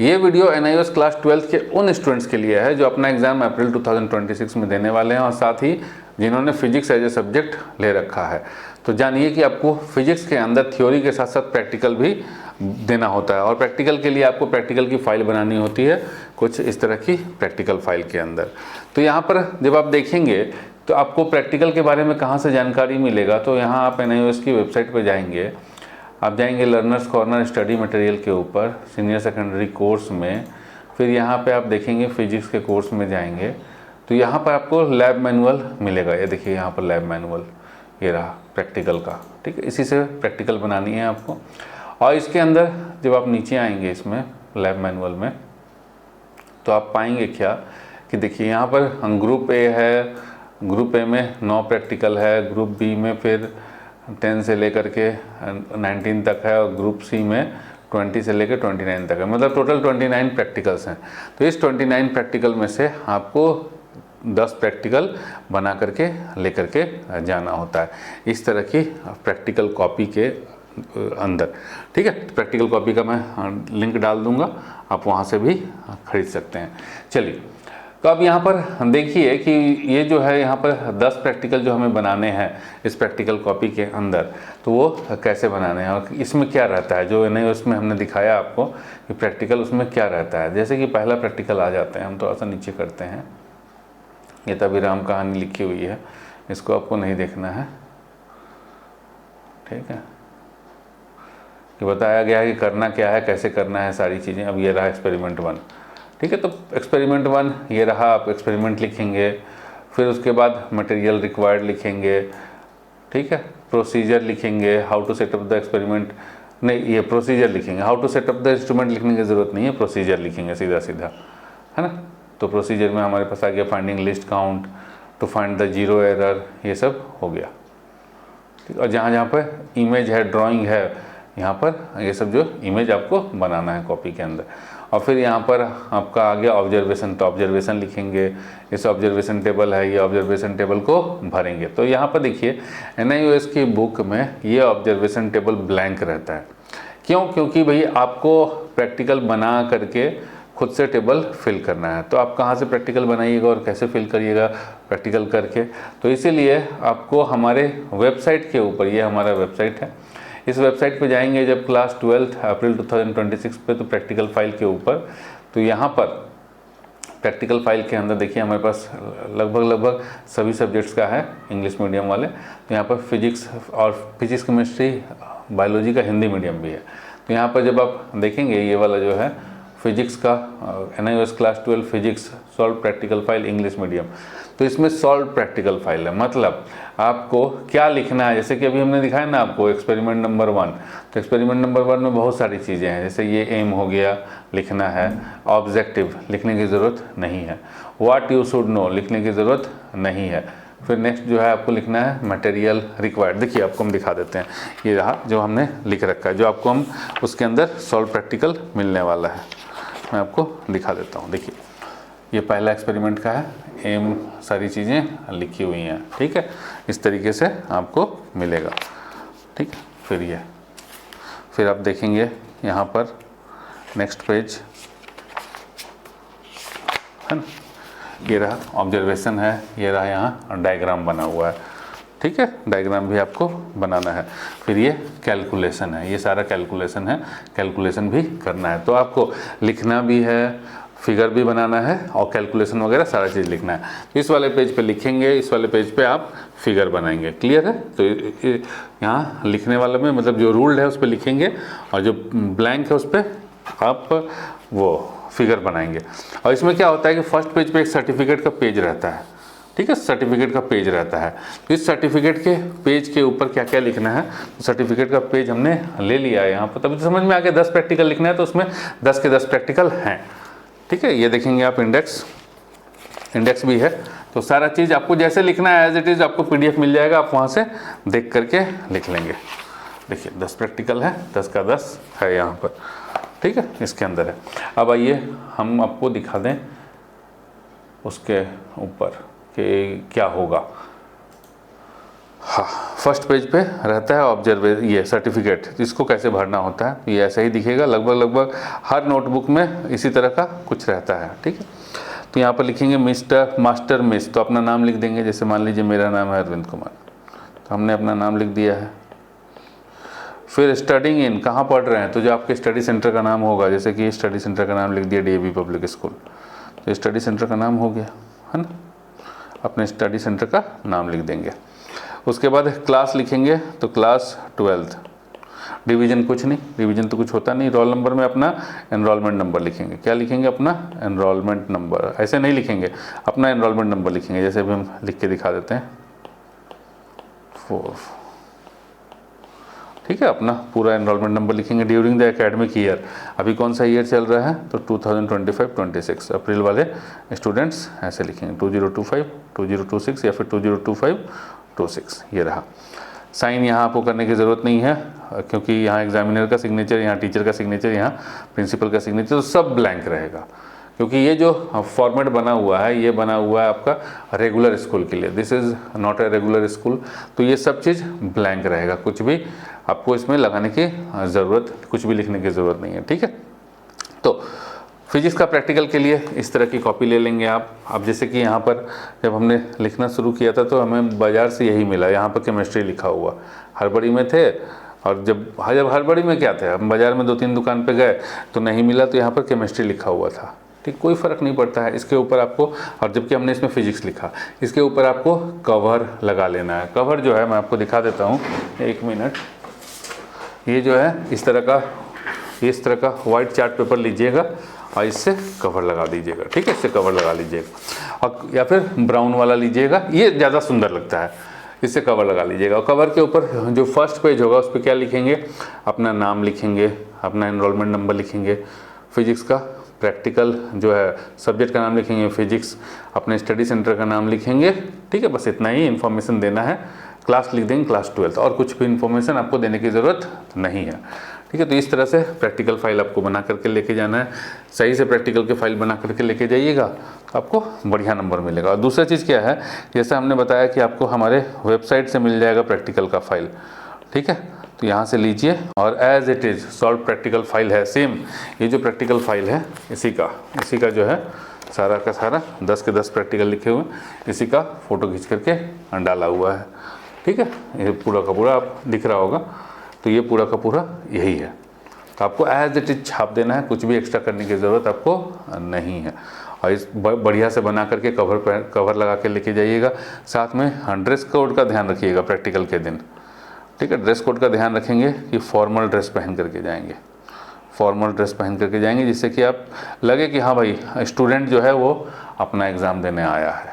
ये video NIOS class 12 के उन स्टूडेंट्स के लिए है जो अपना एग्ज़ाम अप्रैल 2026 में देने वाले हैं और साथ ही जिन्होंने फिजिक्स एज ए सब्जेक्ट ले रखा है। तो जानिए कि आपको फिजिक्स के अंदर थ्योरी के साथ साथ प्रैक्टिकल भी देना होता है और प्रैक्टिकल के लिए आपको प्रैक्टिकल की फ़ाइल बनानी होती है कुछ इस तरह की प्रैक्टिकल फ़ाइल के अंदर। तो यहाँ पर जब आप देखेंगे तो आपको प्रैक्टिकल के बारे में कहाँ से जानकारी मिलेगा, तो यहाँ आप NIOS की वेबसाइट पर जाएंगे, आप जाएंगे लर्नर्स कॉर्नर स्टडी मटेरियल के ऊपर सीनियर सेकेंडरी कोर्स में, फिर यहाँ पे आप देखेंगे फिजिक्स के कोर्स में जाएंगे तो यहाँ पर आपको लैब मैनुअल मिलेगा। ये देखिए यहाँ पर लैब मैनुअल ये रहा प्रैक्टिकल का, ठीक है। इसी से प्रैक्टिकल बनानी है आपको। और इसके अंदर जब आप नीचे आएंगे इसमें लैब मैनुअल में तो आप पाएंगे क्या कि देखिए यहाँ पर ग्रुप ए है, ग्रुप ए में 9 प्रैक्टिकल है, ग्रुप बी में फिर 10 से लेकर के 19 तक है और ग्रुप सी में 20 से लेकर 29 तक है, मतलब टोटल 29 प्रैक्टिकल्स हैं। तो इस 29 प्रैक्टिकल में से आपको 10 प्रैक्टिकल बना करके लेकर के जाना होता है इस तरह की प्रैक्टिकल कॉपी के अंदर, ठीक है। प्रैक्टिकल कॉपी का मैं लिंक डाल दूंगा, आप वहाँ से भी खरीद सकते हैं। चलिए, तो अब यहाँ पर देखिए कि ये जो है यहाँ पर 10 प्रैक्टिकल जो हमें बनाने हैं इस प्रैक्टिकल कॉपी के अंदर, तो वो कैसे बनाने हैं और इसमें क्या रहता है, जो नहीं उसमें हमने दिखाया आपको कि प्रैक्टिकल उसमें क्या रहता है। जैसे कि पहला प्रैक्टिकल आ जाते हैं, हम थोड़ा सा नीचे करते हैं, ये तभी राम कहानी लिखी हुई है, इसको आपको नहीं देखना है, ठीक है। कि बताया गया है कि करना क्या है, कैसे करना है सारी चीज़ें। अब ये रहा एक्सपेरिमेंट 1, ठीक है। तो एक्सपेरिमेंट 1 ये रहा, आप एक्सपेरिमेंट लिखेंगे, फिर उसके बाद मटेरियल रिक्वायर्ड लिखेंगे, ठीक है। प्रोसीजर लिखेंगे, how to set up the experiment, नहीं ये प्रोसीजर लिखेंगे, how to set up the instrument लिखने की ज़रूरत नहीं है, प्रोसीजर लिखेंगे सीधा सीधा, है ना। तो प्रोसीजर में हमारे पास आ गया finding least count, to find the zero error, ये सब हो गया, ठीक। और जहाँ जहाँ पर इमेज है, ड्राइंग है, यहाँ पर ये सब जो इमेज आपको बनाना है कॉपी के अंदर। और फिर यहाँ पर आपका आ गया ऑब्जर्वेशन, तो ऑब्जर्वेशन लिखेंगे, इस ऑब्जर्वेशन टेबल है, ये ऑब्जर्वेशन टेबल को भरेंगे। तो यहाँ पर देखिए NIOS की बुक में ये ऑब्जर्वेशन टेबल ब्लैंक रहता है। क्यों? क्योंकि भाई आपको प्रैक्टिकल बना करके खुद से टेबल फिल करना है। तो आप कहाँ से प्रैक्टिकल बनाइएगा और कैसे फिल करिएगा प्रैक्टिकल करके, तो इसीलिए आपको हमारे वेबसाइट के ऊपर, ये हमारा वेबसाइट है, इस वेबसाइट पे जाएंगे जब क्लास 12 अप्रैल 2026 पे, तो प्रैक्टिकल फाइल के ऊपर, तो यहाँ पर प्रैक्टिकल फाइल के अंदर देखिए हमारे पास लगभग सभी सब्जेक्ट्स का है, इंग्लिश मीडियम वाले। तो यहाँ पर फिजिक्स और फिजिक्स केमिस्ट्री बायोलॉजी का हिंदी मीडियम भी है। तो यहाँ पर जब आप देखेंगे ये वाला जो है फिजिक्स का NIOS class 12 physics solve practical file English medium, तो इसमें सॉल्व प्रैक्टिकल फाइल है, मतलब आपको क्या लिखना है। जैसे कि अभी हमने दिखाया ना आपको एक्सपेरिमेंट नंबर 1, तो एक्सपेरिमेंट नंबर 1 में बहुत सारी चीज़ें हैं, जैसे ये एम हो गया लिखना है, ऑब्जेक्टिव लिखने की ज़रूरत नहीं है, व्हाट यू शुड नो लिखने की ज़रूरत नहीं है, फिर नेक्स्ट जो है आपको लिखना है मटेरियल रिक्वायर्ड। देखिए आपको हम दिखा देते हैं, ये रहा जो हमने लिख रखा है, जो आपको हम उसके अंदर सॉल्व प्रैक्टिकल मिलने वाला है, मैं आपको दिखा देता हूँ। देखिए ये पहला एक्सपेरिमेंट का है, एम सारी चीज़ें लिखी हुई हैं, ठीक है। इस तरीके से आपको मिलेगा, ठीक। फिर आप देखेंगे यहाँ पर नेक्स्ट पेज है ना, ये रहा ऑब्जर्वेशन है, ये रहा यहाँ डायग्राम बना हुआ है, ठीक है। डायग्राम भी आपको बनाना है। फिर ये कैलकुलेशन है, ये सारा कैलकुलेशन है, कैलकुलेशन भी करना है। तो आपको लिखना भी है, फिगर भी बनाना है और कैलकुलेशन वगैरह सारा चीज़ लिखना है। तो इस वाले पेज पे लिखेंगे, इस वाले पेज पे आप फिगर बनाएंगे, क्लियर है। तो यहाँ लिखने वाले में मतलब जो रूल्ड है उस पर लिखेंगे और जो ब्लैंक है उस पर आप वो फिगर बनाएंगे। और इसमें क्या होता है कि फर्स्ट पेज पे एक सर्टिफिकेट का पेज रहता है, ठीक है, सर्टिफिकेट का पेज रहता है। तो इस सर्टिफिकेट के पेज के ऊपर क्या क्या लिखना है, तो सर्टिफिकेट का पेज हमने ले लिया है यहाँ पर, तभी तो समझ में आ गया 10 प्रैक्टिकल लिखना है, तो उसमें 10 के 10 प्रैक्टिकल हैं, ठीक है। ये देखेंगे आप इंडेक्स भी है, तो सारा चीज़ आपको जैसे लिखना है एज इट इज़ आपको PDF मिल जाएगा, आप वहाँ से देख करके लिख लेंगे। देखिए 10 प्रैक्टिकल है, 10 का 10 है यहाँ पर, ठीक है, इसके अंदर है। अब आइए हम आपको दिखा दें उसके ऊपर कि क्या होगा। हाँ, फर्स्ट पेज पे रहता है ऑब्जर्व ये सर्टिफिकेट, इसको कैसे भरना होता है ये ऐसा ही दिखेगा, लगभग हर नोटबुक में इसी तरह का कुछ रहता है। ठीक है, तो यहाँ पर लिखेंगे मिस्टर, मास्टर, मिस, तो अपना नाम लिख देंगे। जैसे मान लीजिए मेरा नाम है अरविंद कुमार, तो हमने अपना नाम लिख दिया है। फिर स्टडिंग इन, कहाँ पढ़ रहे हैं, तो जो आपके स्टडी सेंटर का नाम होगा, जैसे कि स्टडी सेंटर का नाम लिख दिया DAV पब्लिक स्कूल, तो स्टडी सेंटर का नाम हो गया है ना, अपने स्टडी सेंटर का नाम लिख देंगे। उसके बाद क्लास लिखेंगे, तो क्लास 12th, डिवीज़न कुछ नहीं, डिवीज़न तो कुछ होता नहीं। रोल नंबर में अपना एनरोलमेंट नंबर लिखेंगे। क्या लिखेंगे, अपना एनरोलमेंट नंबर, ऐसे नहीं लिखेंगे, अपना एनरोलमेंट नंबर लिखेंगे। जैसे अभी हम लिख के दिखा देते हैं 4, ठीक है, अपना पूरा एनरोलमेंट नंबर लिखेंगे। ड्यूरिंग द एकेडमिक ईयर, अभी कौन सा ईयर चल रहा है, तो 2025-26 अप्रैल वाले स्टूडेंट्स ऐसे लिखेंगे 2025 2026 या फिर 2025-26, ये रहा। साइन यहाँ आपको करने की ज़रूरत नहीं है, क्योंकि यहाँ एग्जामिनर का सिग्नेचर, यहाँ टीचर का सिग्नेचर, यहाँ प्रिंसिपल का सिग्नेचर, तो सब ब्लैंक रहेगा। क्योंकि ये जो फॉर्मेट बना हुआ है, ये बना हुआ है आपका रेगुलर स्कूल के लिए, this is not a regular school, तो ये सब चीज़ ब्लैंक रहेगा, कुछ भी आपको इसमें लगाने की ज़रूरत, कुछ भी लिखने की ज़रूरत नहीं है। ठीक है, तो फिजिक्स का प्रैक्टिकल के लिए इस तरह की कॉपी ले लेंगे आप। अब जैसे कि यहाँ पर जब हमने लिखना शुरू किया था तो हमें बाज़ार से यही मिला, यहाँ पर केमिस्ट्री लिखा हुआ, हड़बड़ी में थे, और जब हड़बड़ी में क्या थे, हम बाज़ार में 2-3 दुकान पे गए तो नहीं मिला, तो यहाँ पर केमिस्ट्री लिखा हुआ था। ठीक, कोई फ़र्क नहीं पड़ता है, इसके ऊपर आपको, और जबकि हमने इसमें फिजिक्स लिखा, इसके ऊपर आपको कवर लगा लेना है। कवर जो है मैं आपको दिखा देता हूँ, 1 मिनट, ये जो है इस तरह का वाइट चार्ट पेपर लीजिएगा और इससे कवर लगा दीजिएगा। ठीक है, इससे कवर लगा लीजिएगा, और या फिर ब्राउन वाला लीजिएगा, ये ज़्यादा सुंदर लगता है, इससे कवर लगा लीजिएगा। और कवर के ऊपर जो फर्स्ट पेज होगा उस पर क्या लिखेंगे, अपना नाम लिखेंगे, अपना एनरोलमेंट नंबर लिखेंगे, फिजिक्स का प्रैक्टिकल जो है सब्जेक्ट का नाम लिखेंगे फिजिक्स, अपने स्टडी सेंटर का नाम लिखेंगे। ठीक है, बस इतना ही इन्फॉर्मेशन देना है। क्लास लिख देंगे क्लास 12th, और कुछ भी इन्फॉर्मेशन आपको देने की ज़रूरत नहीं है। ठीक है, तो इस तरह से प्रैक्टिकल फाइल आपको बना करके लेके जाना है। सही से प्रैक्टिकल की फाइल बना करके लेके जाइएगा तो आपको बढ़िया नंबर मिलेगा। और दूसरा चीज़ क्या है, जैसे हमने बताया कि आपको हमारे वेबसाइट से मिल जाएगा प्रैक्टिकल का फाइल। ठीक है, तो यहाँ से लीजिए, और as it is solve practical file है सेम, ये जो प्रैक्टिकल फाइल है इसी का जो है सारा का सारा 10 के 10 प्रैक्टिकल लिखे हुए, इसी का फ़ोटो खींच करके डाला हुआ है। ठीक है, ये पूरा का पूरा आप दिख रहा होगा, तो ये पूरा का पूरा यही है। तो आपको एज इट इज छाप देना है, कुछ भी एक्स्ट्रा करने की ज़रूरत आपको नहीं है। और इस बढ़िया से बना करके कवर लगा के लेके जाइएगा। साथ में ड्रेस कोड का ध्यान रखिएगा प्रैक्टिकल के दिन। ठीक है, ड्रेस कोड का ध्यान रखेंगे कि फॉर्मल ड्रेस पहन करके जाएंगे, फॉर्मल ड्रेस पहन करके जाएंगे, जिससे कि आप लगे कि हाँ भाई स्टूडेंट जो है वो अपना एग्ज़ाम देने आया है।